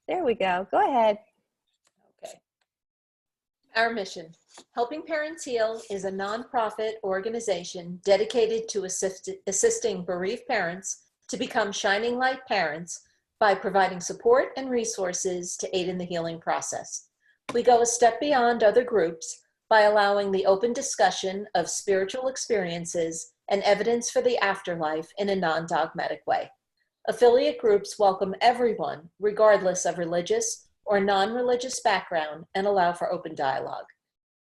There we go. Go ahead. Okay. Our mission, Helping Parents Heal, is a nonprofit organization dedicated to assisting bereaved parents to become shining light parents by providing support and resources to aid in the healing process. We go a step beyond other groups by allowing the open discussion of spiritual experiences and evidence for the afterlife in a non-dogmatic way. Affiliate groups welcome everyone, regardless of religious or non-religious background, and allow for open dialogue.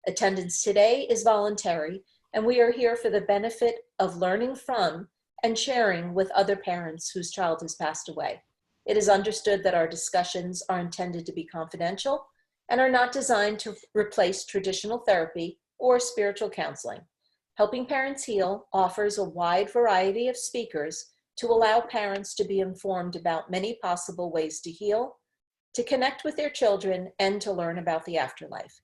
Attendance today is voluntary, and we are here for the benefit of learning from and sharing with other parents whose child has passed away. It is understood that our discussions are intended to be confidential and are not designed to replace traditional therapy or spiritual counseling. Helping Parents Heal offers a wide variety of speakers to allow parents to be informed about many possible ways to heal, to connect with their children, and to learn about the afterlife.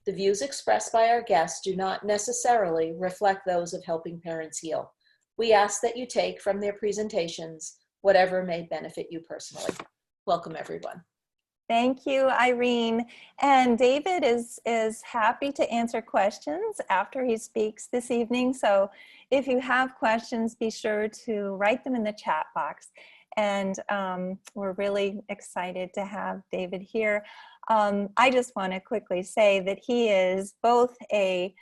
The views expressed by our guests do not necessarily reflect those of Helping Parents Heal. We ask that you take from their presentations whatever may benefit you personally. Welcome, everyone. Thank you, Irene. And David is happy to answer questions after he speaks this evening. So if you have questions, be sure to write them in the chat box. And we're really excited to have David here. I just want to quickly say that he is both a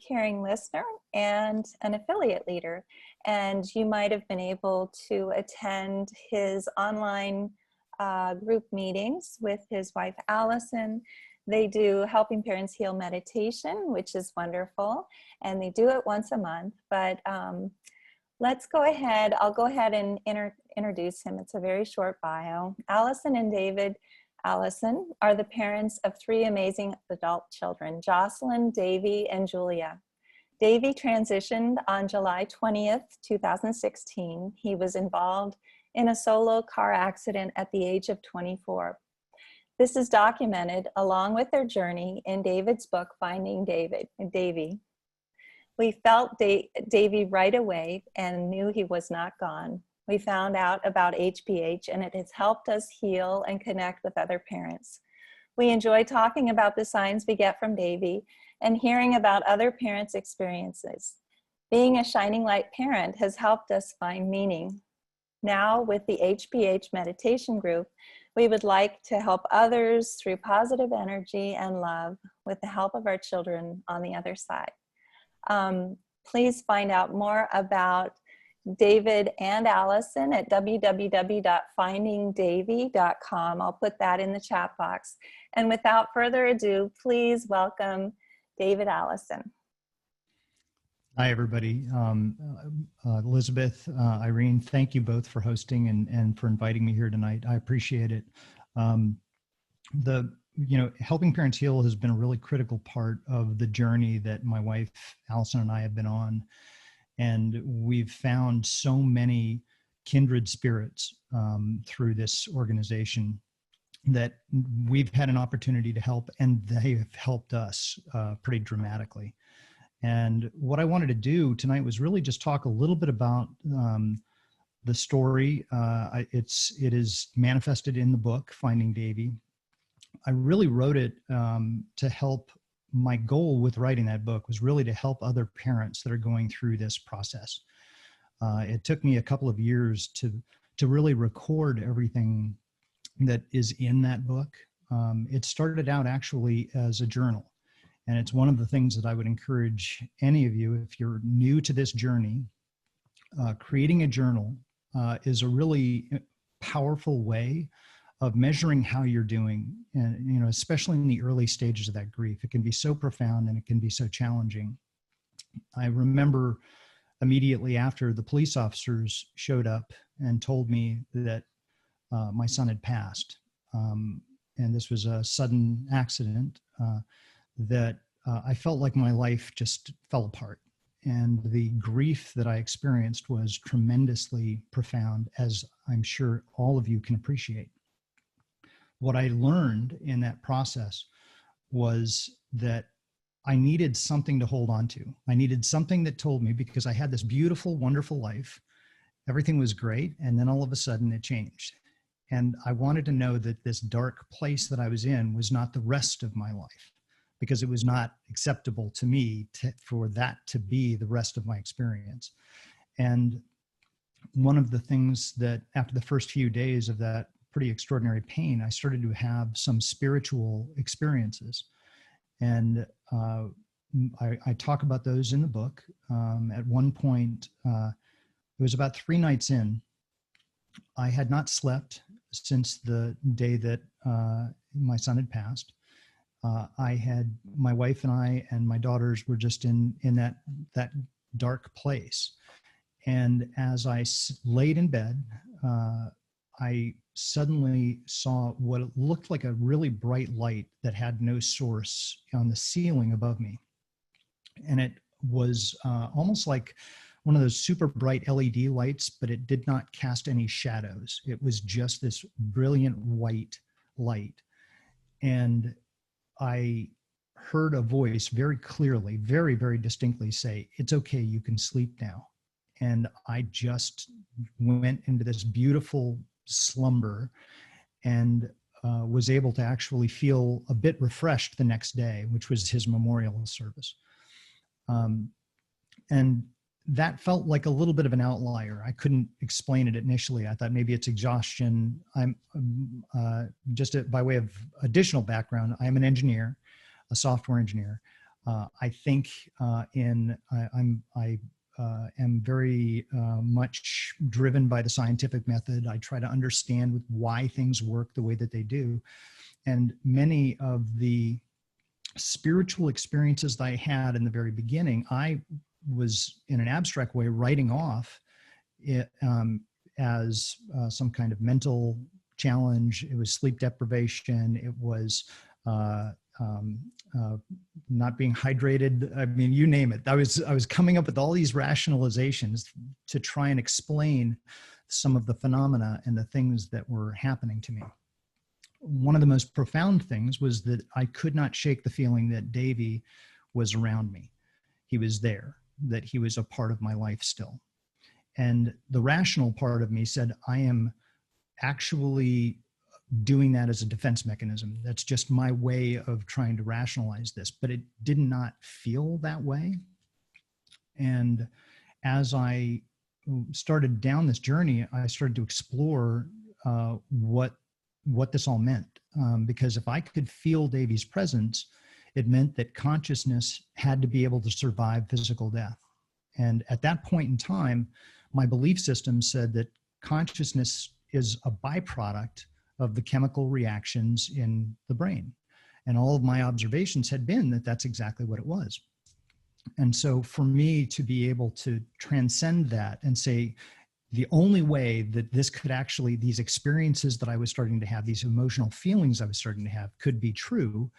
caring listener and an affiliate leader. And you might have been able to attend his online group meetings with his wife, Alison. They do Helping Parents Heal meditation, which is wonderful. And they do it once a month. But let's go ahead. I'll go ahead and introduce him. It's a very short bio. Alison and David. Alison are the parents of 3 amazing adult children, Jocelyn, Davy, and Julia. Davy transitioned on July 20th, 2016. He was involved in a solo car accident at the age of 24. This is documented along with their journey in David's book, Finding Davy. We felt Davy right away and knew he was not gone. We found out about HPH, and it has helped us heal and connect with other parents. We enjoy talking about the signs we get from Davy and hearing about other parents' experiences. Being a shining light parent has helped us find meaning. Now, with the HPH meditation group, we would like to help others through positive energy and love with the help of our children on the other side. Please find out more about David and Alison at www.findingdavy.com. I'll put that in the chat box. And without further ado, please welcome David Alison. Hi, everybody. Elizabeth, Irene, thank you both for hosting and for inviting me here tonight. I appreciate it. Helping Parents Heal has been a really critical part of the journey that my wife, Alison, and I have been on. And we've found so many kindred spirits through this organization that we've had an opportunity to help, and they have helped us pretty dramatically. And what I wanted to do tonight was really just talk a little bit about the story. It is manifested in the book, Finding Davy. I really wrote it to help. My goal with writing that book was really to help other parents that are going through this process. It took me a couple of years to really record everything that is in that book. It started out actually as a journal. And it's one of the things that I would encourage any of you, if you're new to this journey, creating a journal is a really powerful way of measuring how you're doing. And, especially in the early stages of that grief, it can be so profound and it can be so challenging. I remember immediately after the police officers showed up and told me that my son had passed. And this was a sudden accident that I felt like my life just fell apart. And the grief that I experienced was tremendously profound, as I'm sure all of you can appreciate. What I learned in that process was that I needed something to hold on to. I needed something that told me, because I had this beautiful, wonderful life. Everything was great. And then all of a sudden it changed. And I wanted to know that this dark place that I was in was not the rest of my life, because it was not acceptable to me for that to be the rest of my experience. And one of the things that after the first few days of that pretty extraordinary pain, I started to have some spiritual experiences. And I talk about those in the book. At one point, it was about 3 nights in, I had not slept since the day that my son had passed. My wife and I and my daughters were just in that dark place. And as I laid in bed, I suddenly saw what looked like a really bright light that had no source on the ceiling above me. And it was almost like one of those super bright LED lights, but it did not cast any shadows. It was just this brilliant white light. And I heard a voice very clearly, very, very distinctly say, "It's okay, you can sleep now." And I just went into this beautiful slumber and was able to actually feel a bit refreshed the next day, which was his memorial service. And that felt like a little bit of an outlier. I couldn't explain it initially. I thought maybe it's exhaustion. I'm by way of additional background, I'm an engineer, a software engineer. I think I am very much driven by the scientific method. I try to understand why things work the way that they do. And many of the spiritual experiences that I had in the very beginning, I was in an abstract way writing off it, as some kind of mental challenge. It was sleep deprivation. It was not being hydrated. I mean, you name it. I was coming up with all these rationalizations to try and explain some of the phenomena and the things that were happening to me. One of the most profound things was that I could not shake the feeling that Davy was around me. He was there, that he was a part of my life still. And the rational part of me said, I am actually doing that as a defense mechanism. That's just my way of trying to rationalize this, but it did not feel that way. And as I started down this journey, I started to explore what this all meant. Because if I could feel Davy's presence, it meant that consciousness had to be able to survive physical death. And at that point in time, my belief system said that consciousness is a byproduct of the chemical reactions in the brain. And all of my observations had been that that's exactly what it was. And so for me to be able to transcend that and say, the only way that this could actually, these experiences that I was starting to have, these emotional feelings I was starting to have could be true,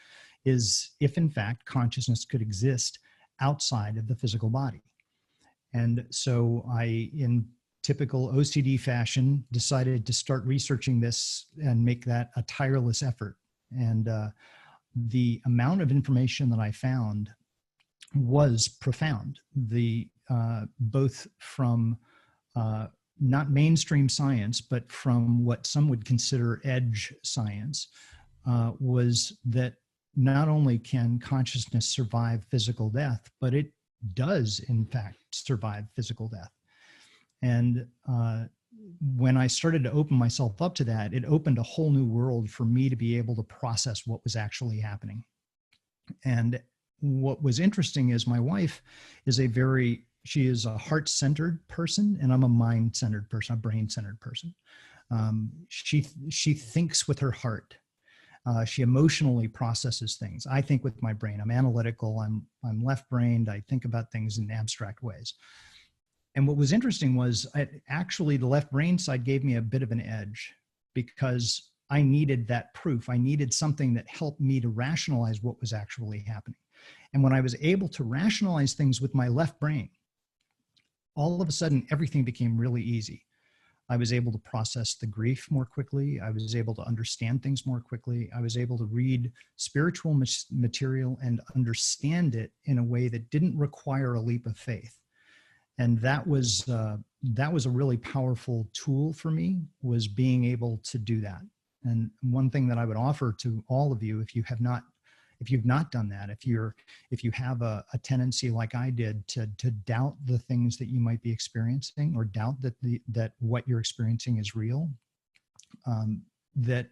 is if in fact consciousness could exist outside of the physical body. And so I, in typical OCD fashion, decided to start researching this and make that a tireless effort. And the amount of information that I found was profound. Both from not mainstream science, but from what some would consider edge science, was that not only can consciousness survive physical death, but it does in fact survive physical death. And when I started to open myself up to that, it opened a whole new world for me to be able to process what was actually happening. And what was interesting is my wife is she is a heart-centered person, and I'm a mind-centered person, a brain-centered person. She thinks with her heart. She emotionally processes things. I think with my brain. I'm analytical. I'm left-brained. I think about things in abstract ways. And what was interesting was actually the left brain side gave me a bit of an edge, because I needed that proof. I needed something that helped me to rationalize what was actually happening. And when I was able to rationalize things with my left brain, all of a sudden everything became really easy. I was able to process the grief more quickly. I was able to understand things more quickly. I was able to read spiritual material and understand it in a way that didn't require a leap of faith. And that was that was a really powerful tool for me, was being able to do that. And one thing that I would offer to all of you, if you've not done that, if you have a tendency like I did to doubt the things that you might be experiencing, or doubt that what you're experiencing is real, that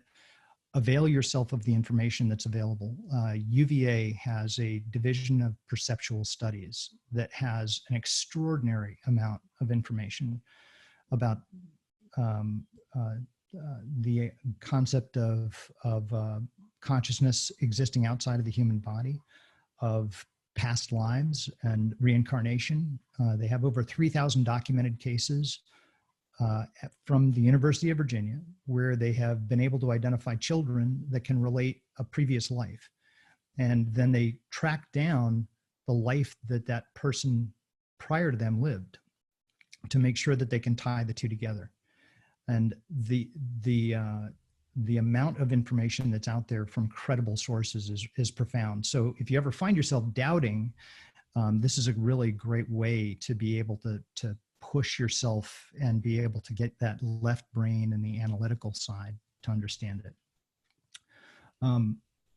avail yourself of the information that's available. UVA has a division of perceptual studies that has an extraordinary amount of information about the concept of consciousness existing outside of the human body, of past lives and reincarnation. They have over 3,000 documented cases from the University of Virginia, where they have been able to identify children that can relate a previous life. And then they track down the life that that person prior to them lived, to make sure that they can tie the two together. And the amount of information that's out there from credible sources is profound. So if you ever find yourself doubting, this is a really great way to be able to push yourself and be able to get that left brain and the analytical side to understand it.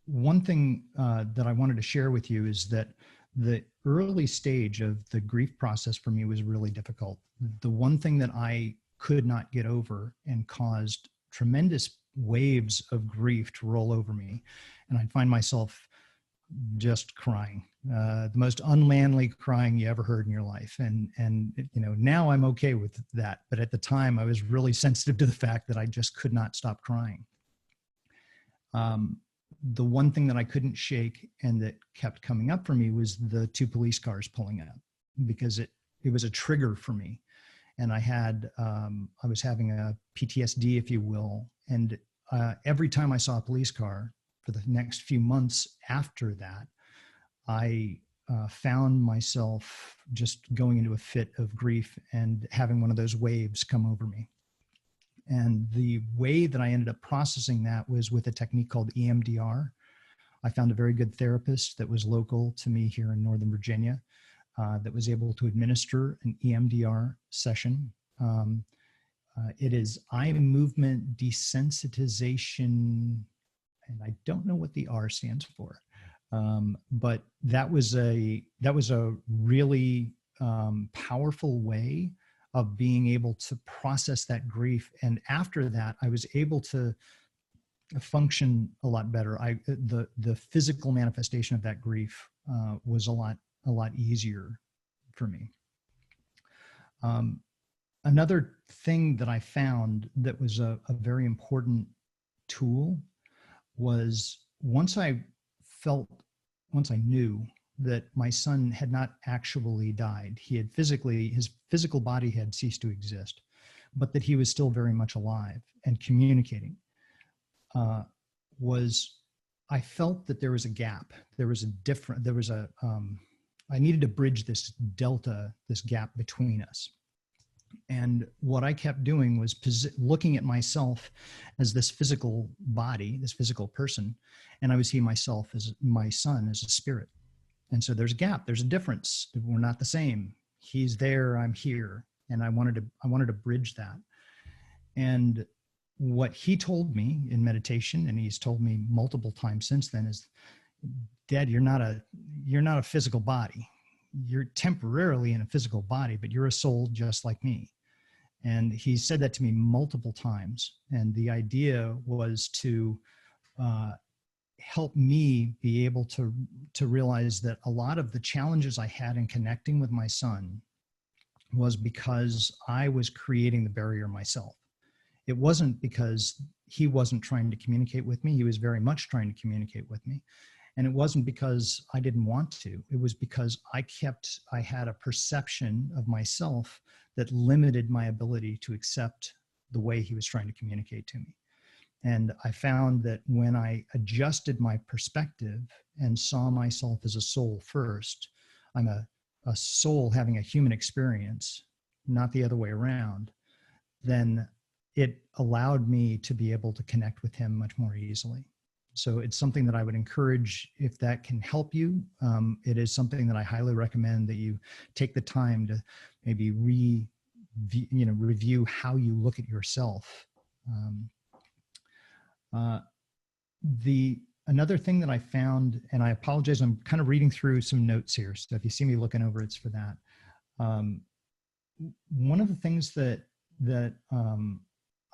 One thing that I wanted to share with you is that the early stage of the grief process for me was really difficult. The one thing that I could not get over and caused tremendous waves of grief to roll over me, and I'd find myself just crying, the most unmanly crying you ever heard in your life. And now I'm okay with that. But at the time I was really sensitive to the fact that I just could not stop crying. The one thing that I couldn't shake and that kept coming up for me was the 2 police cars pulling up, because it was a trigger for me. And I was having a PTSD, if you will. And every time I saw a police car, for the next few months after that, I found myself just going into a fit of grief and having one of those waves come over me. And the way that I ended up processing that was with a technique called EMDR. I found a very good therapist that was local to me here in Northern Virginia that was able to administer an EMDR session. It is eye movement desensitization, and I don't know what the R stands for, but that was a really powerful way of being able to process that grief. And after that, I was able to function a lot better. The physical manifestation of that grief was a lot easier for me. Another thing that I found that was a very important tool was once I knew that my son had not actually died. His physical body had ceased to exist, but that he was still very much alive and communicating. I felt that there was a gap. I needed to bridge this gap between us. And what I kept doing was looking at myself as this physical body, this physical person, and I was seeing myself as my son, as a spirit. And so there's a gap, there's a difference. We're not the same. He's there, I'm here. And I wanted to bridge that. And what he told me in meditation, and he's told me multiple times since then, is, Dad, you're not a physical body. You're temporarily in a physical body, but you're a soul just like me. And he said that to me multiple times. And the idea was to help me be able to realize that a lot of the challenges I had in connecting with my son was because I was creating the barrier myself. It wasn't because he wasn't trying to communicate with me. He was very much trying to communicate with me. And it wasn't because I didn't want to. It was because I had a perception of myself that limited my ability to accept the way he was trying to communicate to me. And I found that when I adjusted my perspective and saw myself as a soul first, I'm a soul having a human experience, not the other way around, then it allowed me to be able to connect with him much more easily. So it's something that I would encourage, if that can help you. It is something that I highly recommend that you take the time to maybe review how you look at yourself. Another thing that I found, and I apologize, I'm kind of reading through some notes here, so if you see me looking over, it's for that. One of the things that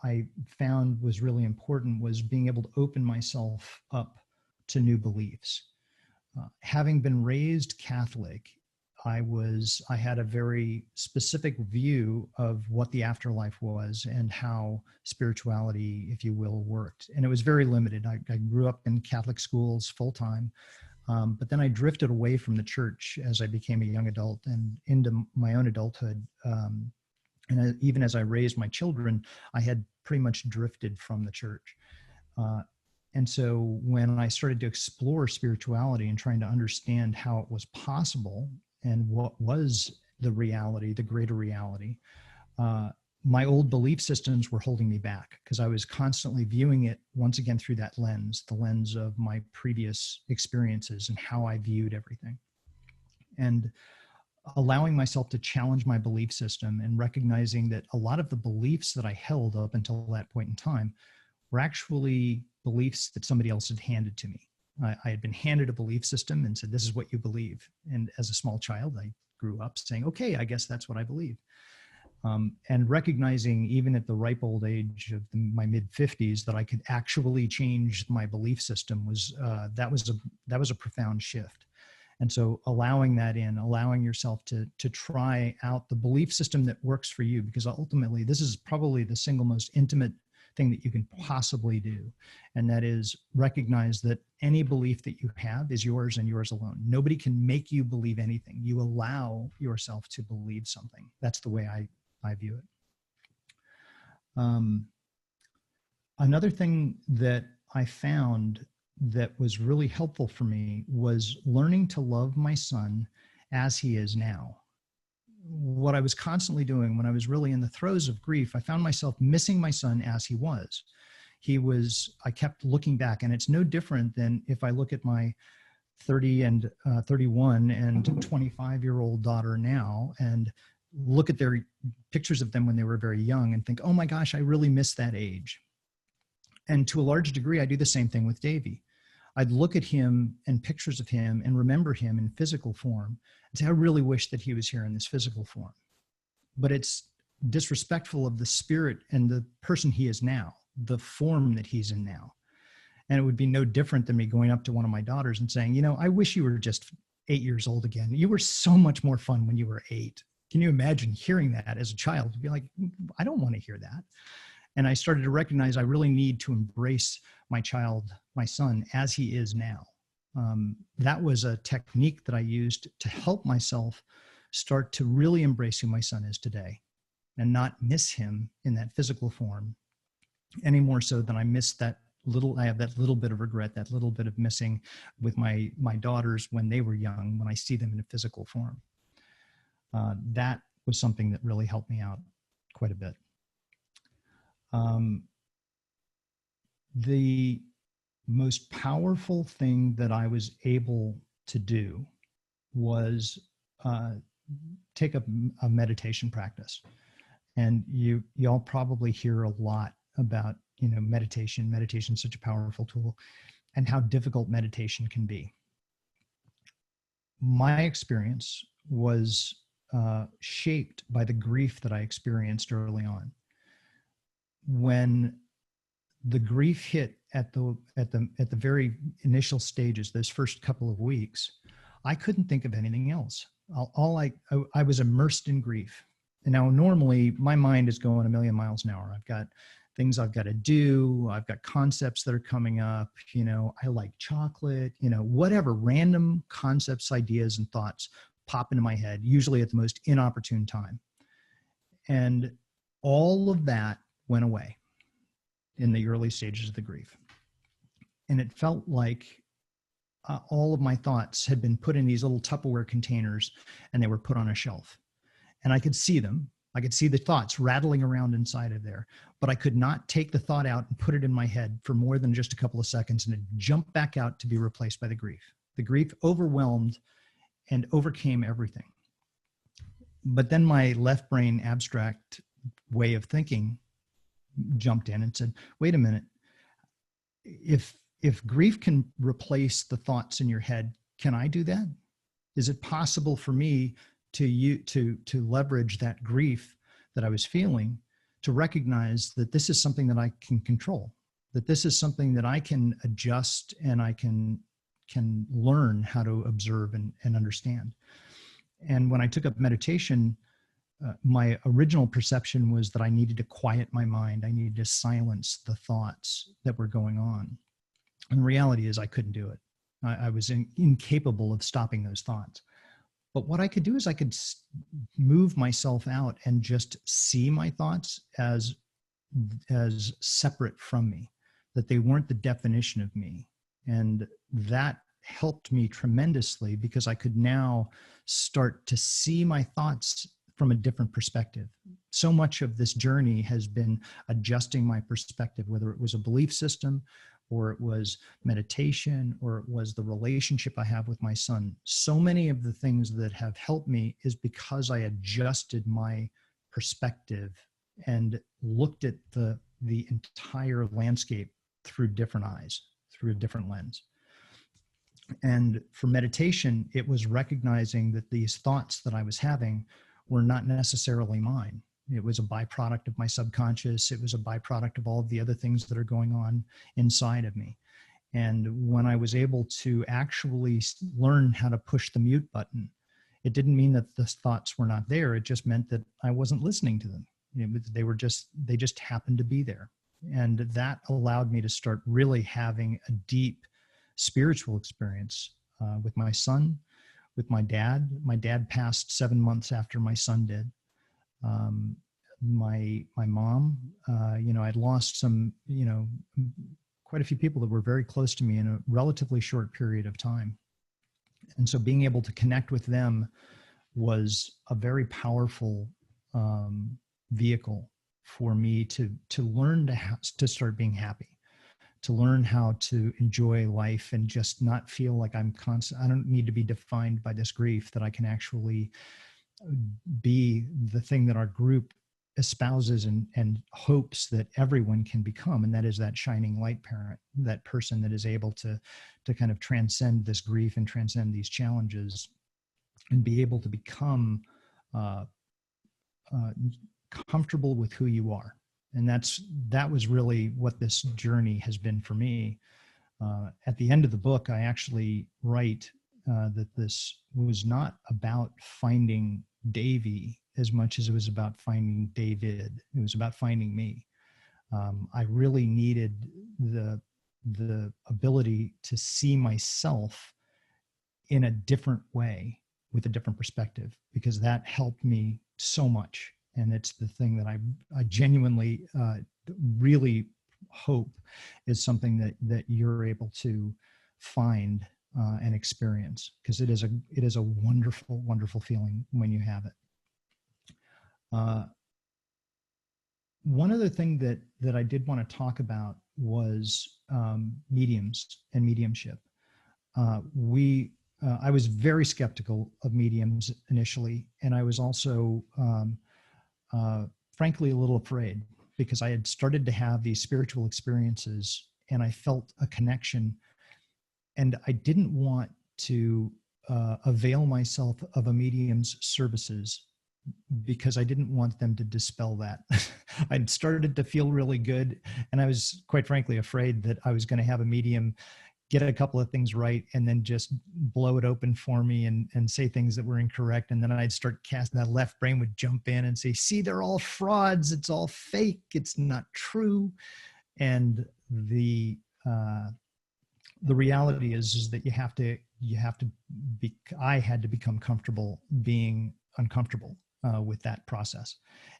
I found was really important was being able to open myself up to new beliefs. Having been raised Catholic, I had a very specific view of what the afterlife was and how spirituality, if you will, worked. And it was very limited. I grew up in Catholic schools full time, but then I drifted away from the church as I became a young adult and into my own adulthood. And even as I raised my children, I had pretty much drifted from the church. And so when I started to explore spirituality and trying to understand how it was possible and what was the reality, the greater reality, my old belief systems were holding me back because I was constantly viewing it once again through that lens, the lens of my previous experiences and how I viewed everything. And allowing myself to challenge my belief system and recognizing that a lot of the beliefs that I held up until that point in time were actually beliefs that somebody else had handed to me. I had been handed a belief system and said, this is what you believe. And as a small child, I grew up saying, okay, I guess that's what I believe. And recognizing even at the ripe old age of my mid 50s that I could actually change my belief system that was a profound shift. And so allowing that in, allowing yourself to try out the belief system that works for you, because ultimately this is probably the single most intimate thing that you can possibly do. And that is recognize that any belief that you have is yours and yours alone. Nobody can make you believe anything. You allow yourself to believe something. That's the way I view it. Another thing that I found that was really helpful for me was learning to love my son as he is now. What I was constantly doing when I was really in the throes of grief, I found myself missing my son as he was. I kept looking back, and it's no different than if I look at my 30 and 31 and 25-year-old daughter now and look at their pictures of them when they were very young and think, oh my gosh, I really miss that age. And to a large degree, I do the same thing with Davey. I'd look at him and pictures of him and remember him in physical form and say, I really wish that he was here in this physical form. But it's disrespectful of the spirit and the person he is now, the form that he's in now. And it would be no different than me going up to one of my daughters and saying, I wish you were just 8 years old again. You were so much more fun when you were 8. Can you imagine hearing that as a child? To be like, I don't want to hear that. And I started to recognize I really need to embrace my child, my son, as he is now. That was a technique that I used to help myself start to really embrace who my son is today and not miss him in that physical form any more so than I have that little bit of regret, that little bit of missing with my daughters when they were young, when I see them in a physical form. That was something that really helped me out quite a bit. The most powerful thing that I was able to do was take a meditation practice. And y'all probably hear a lot about, meditation. Meditation is such a powerful tool and how difficult meditation can be. My experience was shaped by the grief that I experienced early on. When the grief hit at the very initial stages, those first couple of weeks, I couldn't think of anything else. I was immersed in grief. And now normally my mind is going a million miles an hour. I've got things I've got to do. I've got concepts that are coming up. I like chocolate, whatever random concepts, ideas, and thoughts pop into my head, usually at the most inopportune time. And all of that went away in the early stages of the grief. And it felt like all of my thoughts had been put in these little Tupperware containers and they were put on a shelf. And I could see them. I could see the thoughts rattling around inside of there, but I could not take the thought out and put it in my head for more than just a couple of seconds, and it jumped back out to be replaced by the grief. The grief overwhelmed and overcame everything. But then my left brain abstract way of thinking jumped in and said, wait a minute, if grief can replace the thoughts in your head, can I do that? Is it possible for me to leverage that grief that I was feeling to recognize that this is something that I can control, that this is something that I can adjust and I can learn how to observe and understand. And when I took up meditation, my original perception was that I needed to quiet my mind. I needed to silence the thoughts that were going on. And the reality is I couldn't do it. I was incapable of stopping those thoughts. But what I could do is I could move myself out and just see my thoughts as separate from me, that they weren't the definition of me. And that helped me tremendously because I could now start to see my thoughts from a different perspective. So much of this journey has been adjusting my perspective, whether it was a belief system or it was meditation or it was the relationship I have with my son. So many of the things that have helped me is because I adjusted my perspective and looked at the entire landscape through different eyes, through a different lens. And for meditation, it was recognizing that these thoughts that I was having were not necessarily mine. It was a byproduct of my subconscious. It was a byproduct of all of the other things that are going on inside of me. And when I was able to actually learn how to push the mute button, it didn't mean that the thoughts were not there. It just meant that I wasn't listening to them. They just happened to be there. And that allowed me to start really having a deep spiritual experience with my son, with my dad. My dad passed 7 months after my son did. My mom, I'd lost some, quite a few people that were very close to me in a relatively short period of time. And so being able to connect with them was a very powerful vehicle for me to learn to start being happy, to learn how to enjoy life and just not feel like I don't need to be defined by this grief, that I can actually be the thing that our group espouses and hopes that everyone can become. And that is that shining light parent, that person that is able to kind of transcend this grief and transcend these challenges and be able to become comfortable with who you are. And that was really what this journey has been for me. At the end of the book, I actually write that this was not about finding Davy as much as it was about finding David. It was about finding me. I really needed the ability to see myself in a different way with a different perspective, because that helped me so much. And it's the thing that I genuinely really hope is something that you're able to find and experience, because it is a wonderful, wonderful feeling when you have it. One other thing that I did want to talk about was mediums and mediumship. I was very skeptical of mediums initially, and I was also frankly a little afraid, because I had started to have these spiritual experiences and I felt a connection, and I didn't want to avail myself of a medium's services because I didn't want them to dispel that. I'd started to feel really good, and I was quite frankly afraid that I was going to have a medium get a couple of things right and then just blow it open for me and say things that were incorrect. And then I'd start casting, that left brain would jump in and say, see, they're all frauds. It's all fake. It's not true. And the reality is that I had to become comfortable being uncomfortable with that process.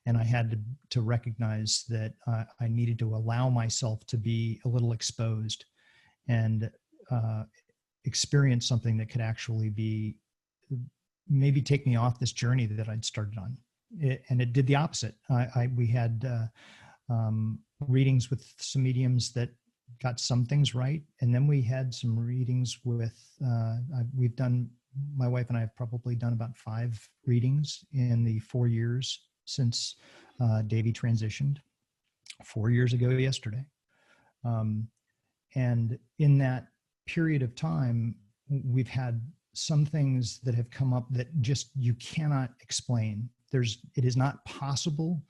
And I had to recognize that I needed to allow myself to be a little exposed and experience something that could actually be, maybe take me off this journey that I'd started on. And it did the opposite. We had readings with some mediums that got some things right. And then we had some readings with, we've done my wife and I have probably done about 5 readings in the 4 years since Davy transitioned 4 years ago yesterday. And in that period of time, we've had some things that have come up that just you cannot explain. It is not possible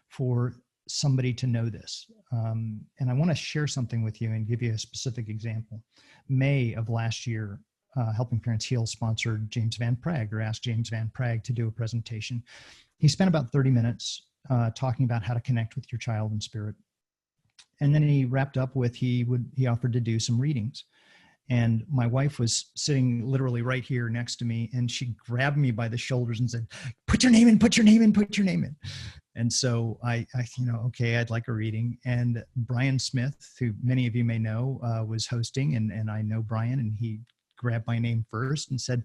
for somebody to know this. And I want to share something with you and give you a specific example. May of last year, Helping Parents Heal sponsored James Van Prague, or asked James Van Prague to do a presentation. He spent about 30 minutes talking about how to connect with your child and spirit. And then he wrapped up with, he offered to do some readings. And my wife was sitting literally right here next to me, and she grabbed me by the shoulders and said, "Put your name in, put your name in, put your name in." And so I okay, I'd like a reading. And Brian Smith, who many of you may know, was hosting, and I know Brian, and he grabbed my name first and said,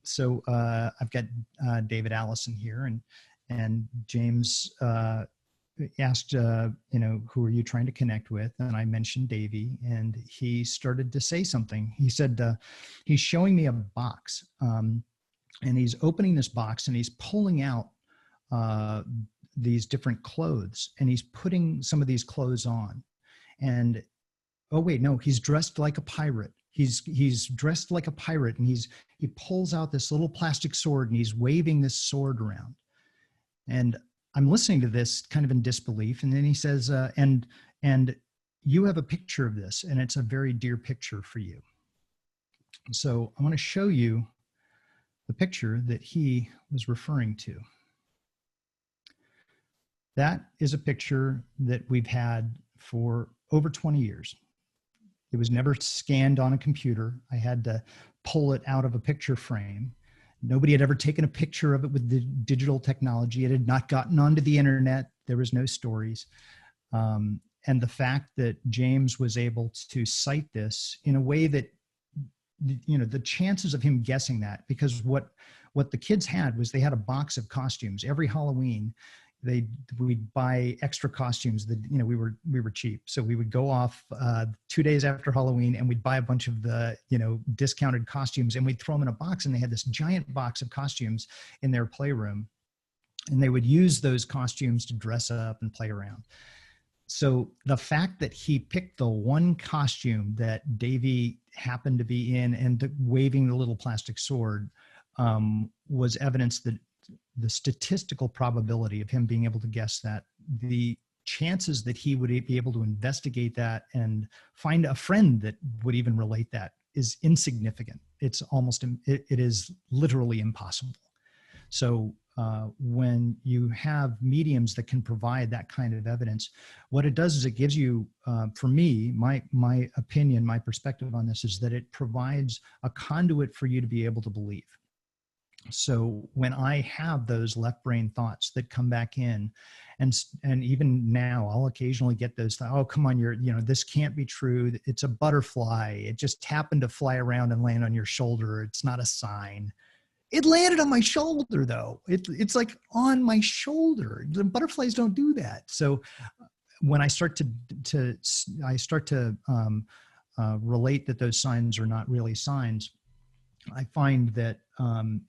so I've got David Allison here, and James asked, who are you trying to connect with? And I mentioned Davy, and he started to say something. He said, he's showing me a box, and he's opening this box, and he's pulling out these different clothes, and he's putting some of these clothes on. And oh wait, no, he's dressed like a pirate. He's dressed like a pirate, and he pulls out this little plastic sword, and he's waving this sword around. And I'm listening to this kind of in disbelief. And then he says, and you have a picture of this, and it's a very dear picture for you. So I want to show you the picture that he was referring to. That is a picture that we've had for over 20 years. It was never scanned on a computer. I had to pull it out of a picture frame. Nobody had ever taken a picture of it with the digital technology. It had not gotten onto the internet. There was no stories. And the fact that James was able to cite this in a way that, the chances of him guessing that, because what the kids had was they had a box of costumes. Every Halloween, we'd buy extra costumes that, we were cheap. So we would go off 2 days after Halloween, and we'd buy a bunch of the, discounted costumes, and we'd throw them in a box, and they had this giant box of costumes in their playroom, and they would use those costumes to dress up and play around. So the fact that he picked the one costume that Davy happened to be in and waving the little plastic sword was evidence that the statistical probability of him being able to guess that, the chances that he would be able to investigate that and find a friend that would even relate that is insignificant. It is literally impossible. So when you have mediums that can provide that kind of evidence, what it does is it gives you, for me, my opinion, my perspective on this is that it provides a conduit for you to be able to believe. So when I have those left brain thoughts that come back in, and even now I'll occasionally get those thoughts, oh, come on, this can't be true. It's a butterfly. It just happened to fly around and land on your shoulder. It's not a sign. It landed on my shoulder though. It's like on my shoulder. The butterflies don't do that. So when I start to relate that those signs are not really signs, I find that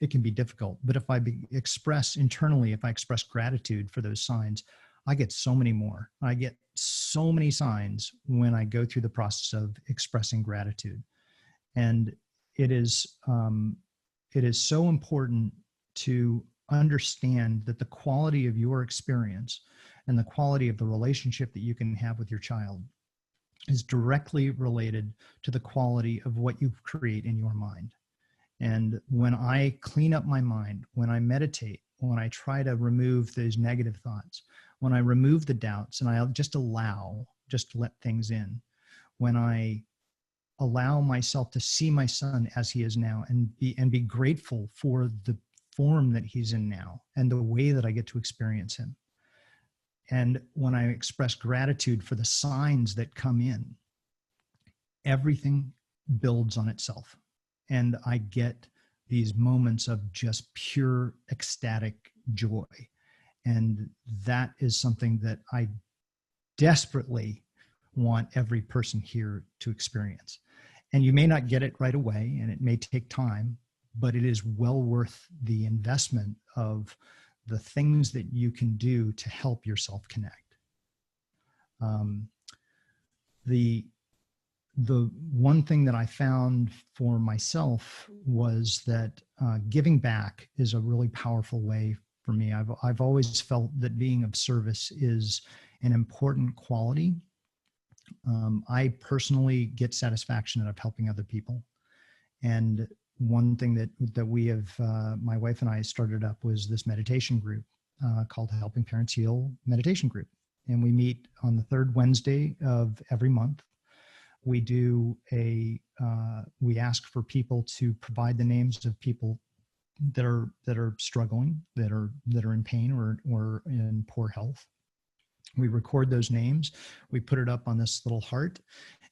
it can be difficult. But if I express internally, if I express gratitude for those signs, I get so many more. I get so many signs when I go through the process of expressing gratitude. And it is so important to understand that the quality of your experience and the quality of the relationship that you can have with your child is directly related to the quality of what you create in your mind. And when I clean up my mind, when I meditate, when I try to remove those negative thoughts, when I remove the doubts and I'll just let things in, when I allow myself to see my son as he is now and be grateful for the form that he's in now and the way that I get to experience him. And when I express gratitude for the signs that come in, everything builds on itself. And I get these moments of just pure ecstatic joy. And that is something that I desperately want every person here to experience. And you may not get it right away, and it may take time, but it is well worth the investment of the things that you can do to help yourself connect. The one thing that I found for myself was that giving back is a really powerful way for me. I've always felt that being of service is an important quality. I personally get satisfaction out of helping other people. And one thing that we have, my wife and I started up was this meditation group called Helping Parents Heal Meditation Group. And we meet on the third Wednesday of every month. We do we ask for people to provide the names of people that are struggling, that are in pain or in poor health. We record those names, we put it up on this little heart,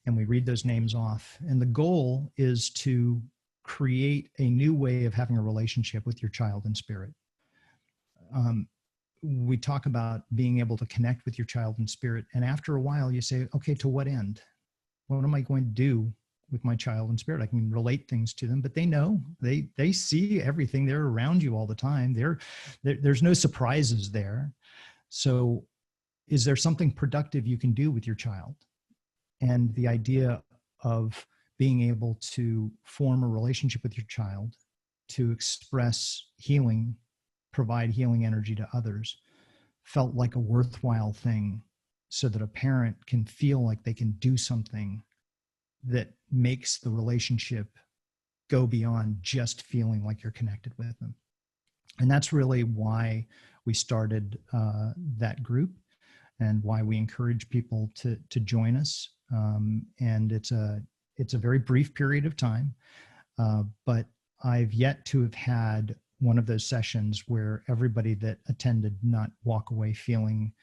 and we read those names off. And the goal is to create a new way of having a relationship with your child in spirit. We talk about being able to connect with your child in spirit. And after a while, you say, okay, to what end? What am I going to do with my child in spirit? I can relate things to them, but they know, they see everything. They're around you all the time. There's no surprises there. So is there something productive you can do with your child? And the idea of being able to form a relationship with your child, to express healing, provide healing energy to others, felt like a worthwhile thing, so that a parent can feel like they can do something that makes the relationship go beyond just feeling like you're connected with them. And that's really why we started that group, and why we encourage people to join us. And it's a very brief period of time, but I've yet to have had one of those sessions where everybody that attended not walk away feeling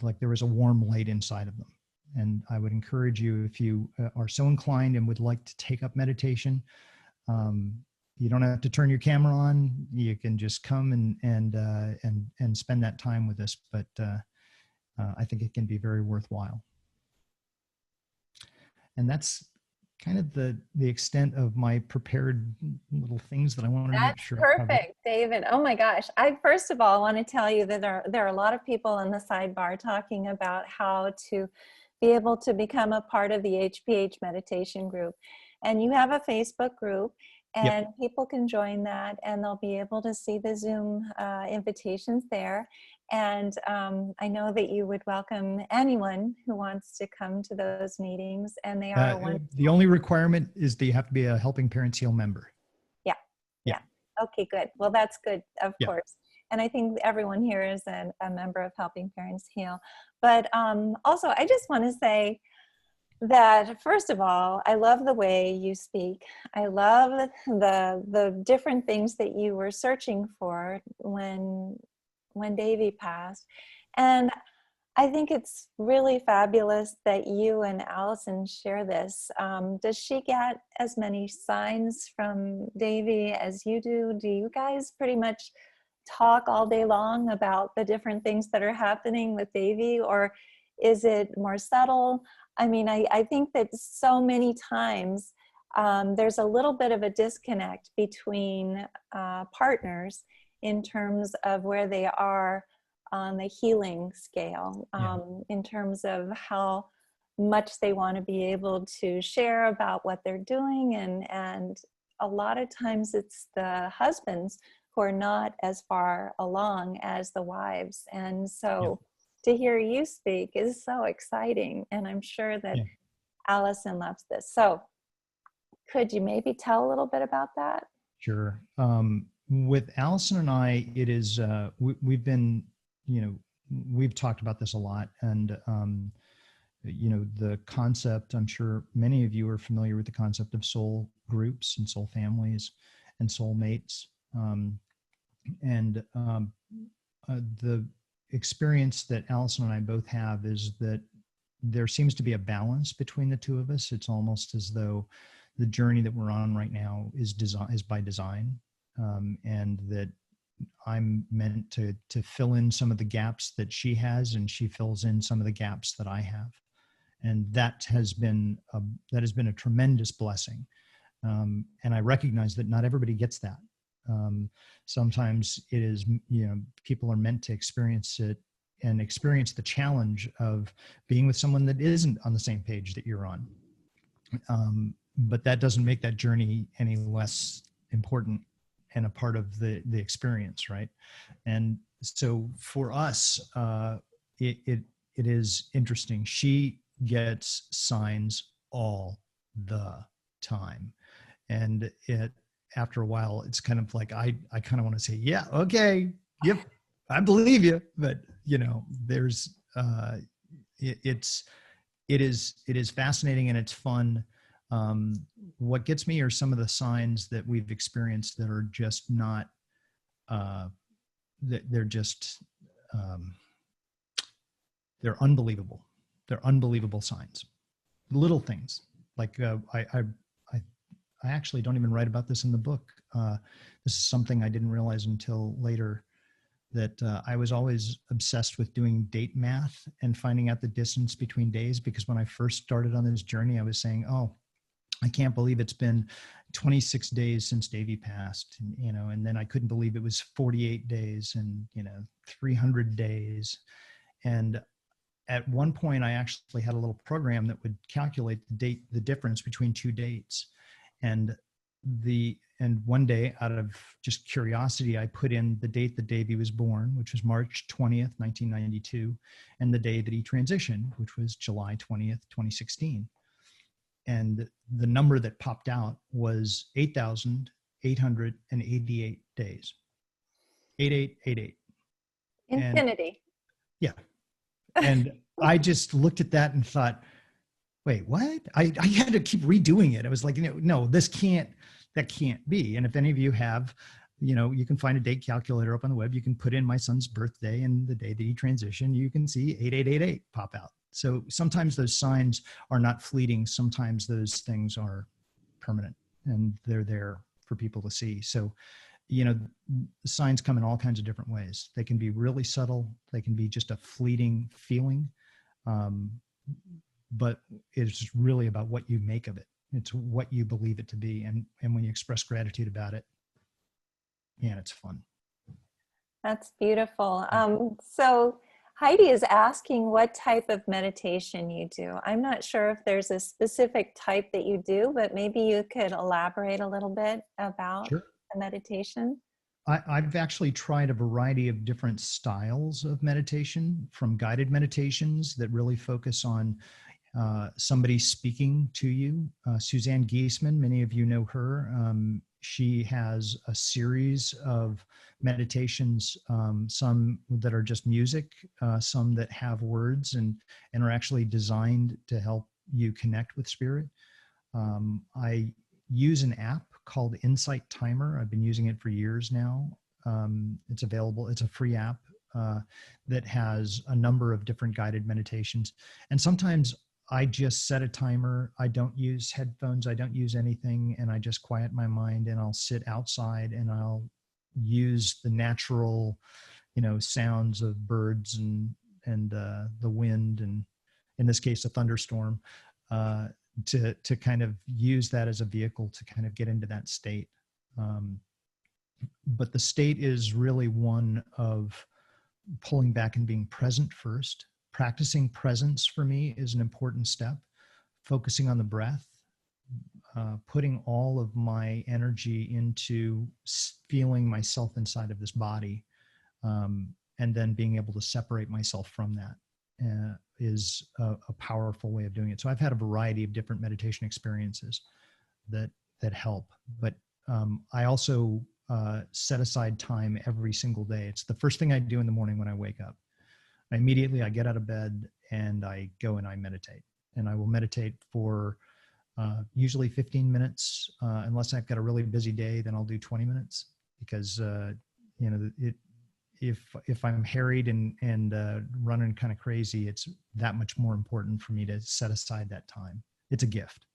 like there was a warm light inside of them. And I would encourage you, if you are so inclined and would like to take up meditation, you don't have to turn your camera on. You can just come and spend that time with us. But I think it can be very worthwhile. And that's kind of the extent of my prepared little things that I wanted to make sure. That's perfect, David. Oh my gosh. I first of all want to tell you that there are a lot of people in the sidebar talking about how to be able to become a part of the HPH meditation group. And you have a Facebook group, and Yep. people can join that, and they'll be able to see the Zoom invitations there. And I know that you would welcome anyone who wants to come to those meetings, and they are The only requirement is that you have to be a Helping Parents Heal member. Yeah. Okay, good. Well, that's good, of Yeah. course. And I think everyone here is a member of Helping Parents Heal. But also, I just want to say that, first of all, I love the way you speak. I love the different things that you were searching for when Davy passed. And I think it's really fabulous that you and Alison share this. Does she get as many signs from Davy as you do? Do you guys pretty much talk all day long about the different things that are happening with Davy, or is it more subtle? I mean, I think that so many times there's a little bit of a disconnect between partners in terms of where they are on the healing scale, in terms of how much they want to be able to share about what they're doing. And a lot of times it's the husbands who are not as far along as the wives. And so to hear you speak is so exciting. And I'm sure that Alison loves this. So could you maybe tell a little bit about that? Sure. With Alison and I, it is, we've been, we've talked about this a lot. And, the concept, I'm sure many of you are familiar with the concept of soul groups and soul families and soul mates. The experience that Alison and I both have is that there seems to be a balance between the two of us. It's almost as though the journey that we're on right now is by design, and that I'm meant to fill in some of the gaps that she has, and she fills in some of the gaps that I have, and that has been a tremendous blessing. And I recognize that not everybody gets that. Sometimes it is, people are meant to experience it and experience the challenge of being with someone that isn't on the same page that you're on. But that doesn't make that journey any less important and a part of the experience, right? And so for us, it is interesting. She gets signs all the time, and after a while, it's kind of like I kind of want to say, yeah, okay, yep, I believe you, but there's it is fascinating and it's fun. What gets me are some of the signs that we've experienced that are just not, they're just, they're unbelievable. They're unbelievable signs. Little things like I actually don't even write about this in the book. This is something I didn't realize until later, that I was always obsessed with doing date math and finding out the distance between days. Because when I first started on this journey, I was saying, oh, I can't believe it's been 26 days since Davy passed, and then I couldn't believe it was 48 days and, 300 days. And at one point I actually had a little program that would calculate the difference between two dates. And one day, out of just curiosity, I put in the date that Davy was born, which was March 20th, 1992, and the day that he transitioned, which was July 20th, 2016. And the number that popped out was 8,888 days. 8888. Infinity. Yeah. And I just looked at that and thought, wait, what? I had to keep redoing it. I was like, no, that can't be. And if any of you have, you can find a date calculator up on the web. You can put in my son's birthday and the day that he transitioned. You can see 8888 pop out. So sometimes those signs are not fleeting. Sometimes those things are permanent and they're there for people to see. So, signs come in all kinds of different ways. They can be really subtle. They can be just a fleeting feeling. But it's really about what you make of it. It's what you believe it to be. And when you express gratitude about it, it's fun. That's beautiful. So Heidi is asking what type of meditation you do. I'm not sure if there's a specific type that you do, but maybe you could elaborate a little bit about Sure. the meditation. I've actually tried a variety of different styles of meditation, from guided meditations that really focus on somebody speaking to you. Suzanne Giesman, many of you know her. She has a series of meditations, some that are just music, some that have words and are actually designed to help you connect with spirit. I use an app called Insight Timer. I've been using it for years now. It's available. It's a free app that has a number of different guided meditations. And sometimes I just set a timer. I don't use headphones. I don't use anything. And I just quiet my mind and I'll sit outside and I'll use the natural, sounds of birds and the wind, and in this case, a thunderstorm, to kind of use that as a vehicle to kind of get into that state. But the state is really one of pulling back and being present first. Practicing presence for me is an important step. Focusing on the breath, putting all of my energy into feeling myself inside of this body, and then being able to separate myself from that is a powerful way of doing it. So I've had a variety of different meditation experiences that help. But I also set aside time every single day. It's the first thing I do in the morning when I wake up. Immediately I get out of bed and I go and I meditate. And I will meditate for usually 15 minutes. Unless I've got a really busy day, then I'll do 20 minutes because, if I'm harried and running kind of crazy, it's that much more important for me to set aside that time. It's a gift.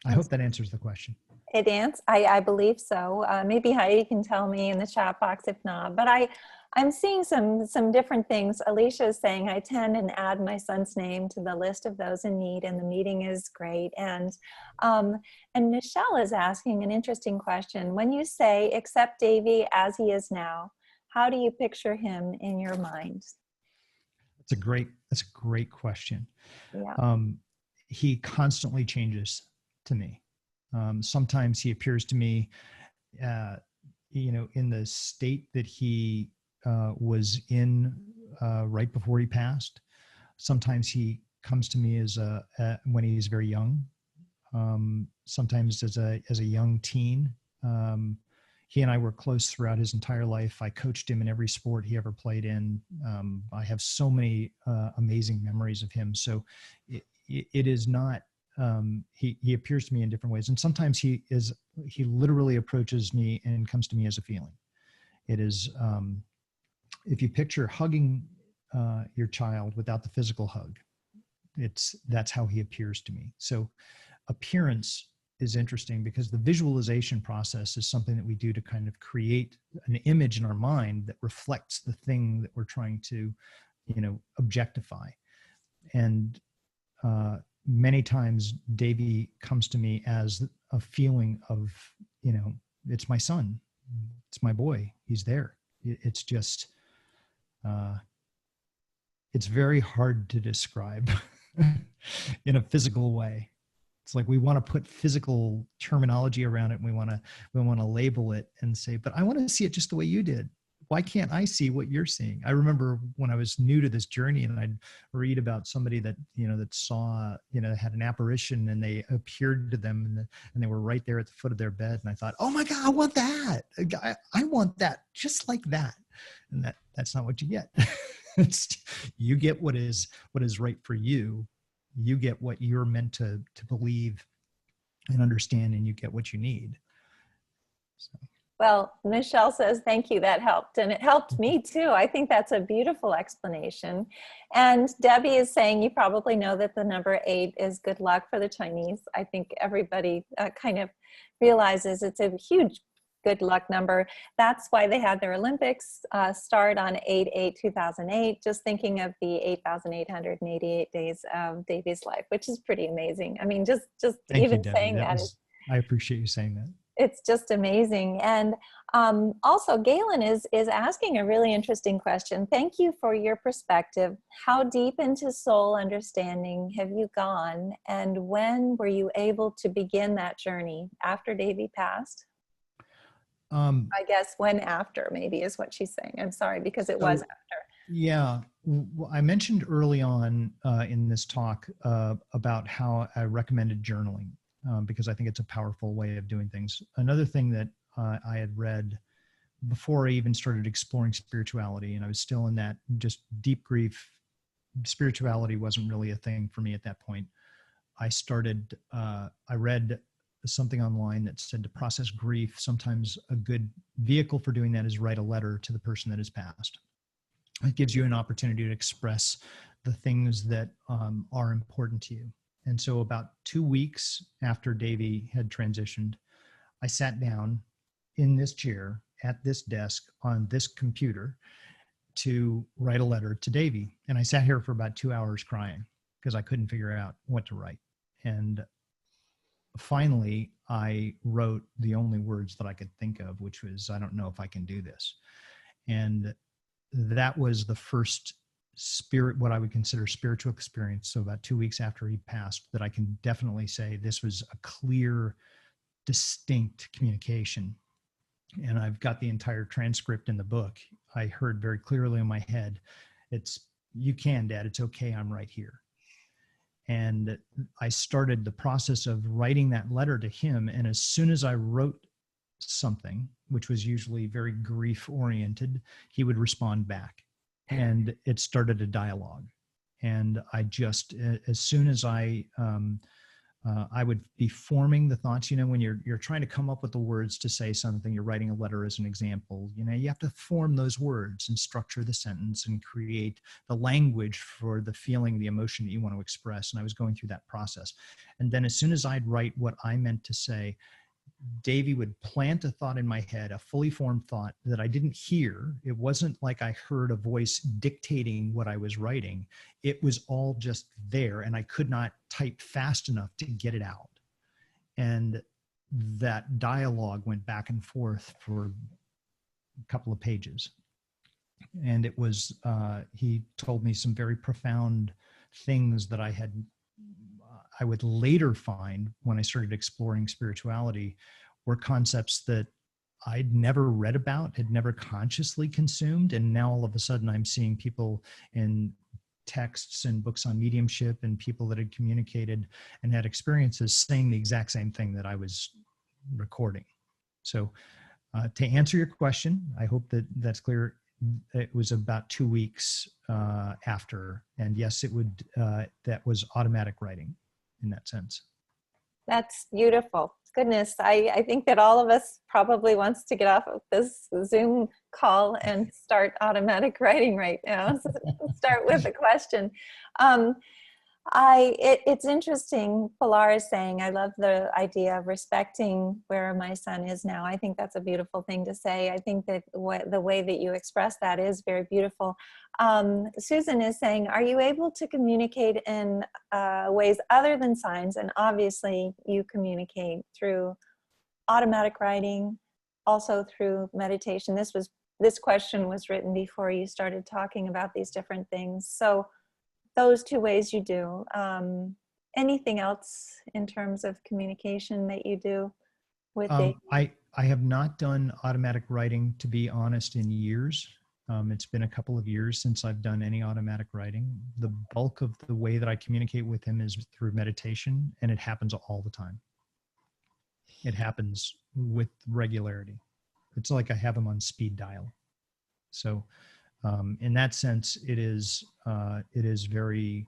I hope that answers the question. I believe so. Maybe Heidi can tell me in the chat box if not. But I'm seeing some different things. Alicia is saying I attend and add my son's name to the list of those in need, and the meeting is great. And Michelle is asking an interesting question. When you say accept Davy as he is now, how do you picture him in your mind? That's a great question. Yeah. He constantly changes to me. Sometimes he appears to me, in the state that he was in right before he passed. Sometimes he comes to me as when he's very young. Sometimes as a young teen. He and I were close throughout his entire life. I coached him in every sport he ever played in. I have so many amazing memories of him. So it is not. He appears to me in different ways, and sometimes he literally approaches me and comes to me as a feeling. It is, if you picture hugging your child without the physical hug, that's how he appears to me. So appearance is interesting because the visualization process is something that we do to kind of create an image in our mind that reflects the thing that we're trying to, objectify. And many times Davy comes to me as a feeling of, it's my son, it's my boy, he's there. It's just, it's very hard to describe in a physical way. It's like we want to put physical terminology around it, and we want to label it and say, but I want to see it just the way you did. Why can't I see what you're seeing? I remember when I was new to this journey and I'd read about somebody that, that saw, had an apparition and they appeared to them and they were right there at the foot of their bed. And I thought, oh my God, I want that. I want that just like that. And that's not what you get. You get what is right for you. You get what you're meant to believe and understand, and you get what you need. So. Well, Michelle says, thank you, that helped. And it helped me too. I think that's a beautiful explanation. And Debbie is saying, you probably know that the number 8 is good luck for the Chinese. I think everybody kind of realizes it's a huge good luck number. That's why they had their Olympics start on 8/8/2008, just thinking of the 8,888 days of Davy's life, which is pretty amazing. I mean, just Thank even you, saying that I appreciate you saying that. It's just amazing. And also Galen is asking a really interesting question. Thank you for your perspective. How deep into soul understanding have you gone? And when were you able to begin that journey? After Davy passed? I guess when after maybe is what she's saying. I'm sorry, because it was after. Yeah. Well, I mentioned early on in this talk about how I recommended journaling. Because I think it's a powerful way of doing things. Another thing that I had read before I even started exploring spirituality, and I was still in that just deep grief, spirituality wasn't really a thing for me at that point. I read something online that said to process grief, sometimes a good vehicle for doing that is write a letter to the person that has passed. It gives you an opportunity to express the things that are important to you. And so about 2 weeks after Davy had transitioned, I sat down in this chair at this desk on this computer to write a letter to Davy. And I sat here for about 2 hours crying because I couldn't figure out what to write. And finally, I wrote the only words that I could think of, which was, I don't know if I can do this. And that was the first what I would consider spiritual experience. So about 2 weeks after he passed, that I can definitely say this was a clear, distinct communication. And I've got the entire transcript in the book. I heard very clearly in my head, you can, Dad, it's okay, I'm right here. And I started the process of writing that letter to him. And as soon as I wrote something, which was usually very grief oriented, he would respond back. And it started a dialogue. And I just, as soon as I I would be forming the thoughts. When you're trying to come up with the words to say something, you're writing a letter as an example. You have to form those words and structure the sentence and create the language for the feeling, the emotion that you want to express. And I was going through that process. And then as soon as I'd write what I meant to say, Davy would plant a thought in my head, a fully formed thought that I didn't hear. It wasn't like I heard a voice dictating what I was writing. It was all just there, and I could not type fast enough to get it out. And that dialogue went back and forth for a couple of pages. And it was, he told me some very profound things that I would later find when I started exploring spirituality were concepts that I'd never read about, had never consciously consumed. And now all of a sudden I'm seeing people in texts and books on mediumship and people that had communicated and had experiences saying the exact same thing that I was recording. So to answer your question, I hope that that's clear. It was about 2 weeks after. And yes, that was automatic writing. In that sense. That's beautiful. Goodness, I think that all of us probably wants to get off of this Zoom call and start automatic writing right now. So start with a question. It's interesting, Pilar is saying, I love the idea of respecting where my son is now. I think that's a beautiful thing to say. I think that the way that you express that is very beautiful. Susan is saying, are you able to communicate in ways other than signs? And obviously you communicate through automatic writing, also through meditation. This question was written before you started talking about these different things. So those two ways you do. Anything else in terms of communication that you do with Dave? I have not done automatic writing, to be honest, in years. It's been a couple of years since I've done any automatic writing. The bulk of the way that I communicate with him is through meditation, and it happens all the time. It happens with regularity. It's like I have him on speed dial. So in that sense, it is very